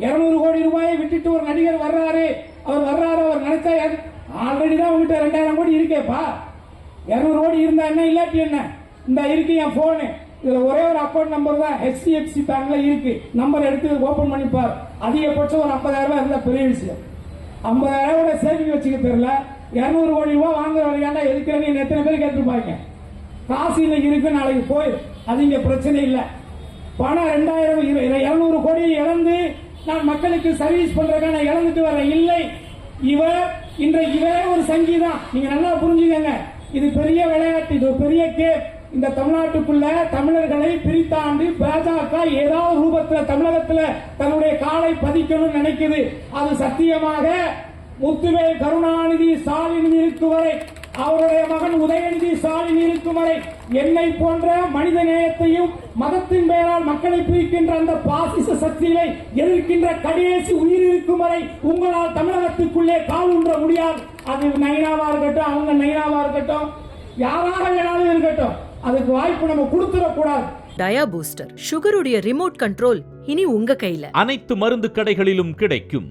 200 கோடி ரூபாயை விட்டுட்டு ஒரு நடிகர் வர்றாரு, அவர் நினைச்சா ஆல்ரெடி தான் உங்ககிட்ட 2000 கோடி இருக்கேப்பா. 200 கோடி இருந்தா என்ன, இல்லாட்டி என்ன? இந்த இருக்கு என் போனு, இதுல ஒரே ஒரு அக்கௌண்ட் நம்பர் தான் HDFC பேங்க்ல இருக்கு. நம்பர் எடுத்து ஓபன் பண்ணிப்பார். அதிகபட்சம் ஒரு 50,000 ரூபாய் இருந்தா பெரிய விஷயம். 50,000 ரூபாய் சேவிங் வச்சுக்க தெரியல, 200 கோடி ரூபாய் வாங்குற வரையாண்டா எதுக்குறேன்னு எத்தனை பேர் கேட்டுருப்பாங்க. காசு இன்னைக்கு இருக்கு, நாளைக்கு போய் அது இங்க பிரச்சனை இல்லை. பணம் 200 கோடி இழந்து நான் மக்களுக்கு சர்வீஸ் பண்றேன், நான் இழந்துட்டு வரேன். இல்லை, இன்றைக்கு இவரே ஒரு சங்கீதம். நீங்க நல்லா புரிஞ்சுக்கங்க, இது பெரிய விளையாட்டு, இது பெரிய கேம். இந்த தமிழ்நாட்டுக்குள்ள தமிழர்களை பிரித்தாண்டு பாஜக ஏதாவது ரூபத்துல தமிழகத்துல தன்னுடைய காலை பதிக்கணும்னு நினைக்குது. அது சத்தியமாக முத்துவேல் கருணாநிதி ஸ்டாலின் இருக்கும் வரை, அவருடைய மகன் உதயநிதி ஸ்டாலின் இருக்கும் வரை, என்னை போன்ற மனித நேயத்தையும் மதத்தின் பெயரால் மக்களை பிரிக்கின்ற அந்த பாசிச சக்திகளை எதிர்க்கின்ற கடைசி உயிர் இருக்கும் வரை உங்களால் தமிழகத்துக்குள்ளே கால் ஊன்ற முடியாது. அது நைனாவா இருக்கட்டும், அவங்க நைனாவா இருக்கட்டும், யாராக வேணாலும் இருக்கட்டும், அதுக்கு வாய்ப்பு நம்ம கொடுத்துடக்கூடாது. டயா பூஸ்டர் சுகருடைய ரிமோட் கண்ட்ரோல் இனி உங்க கையில. அனைத்து மருந்து கடைகளிலும் கிடைக்கும்.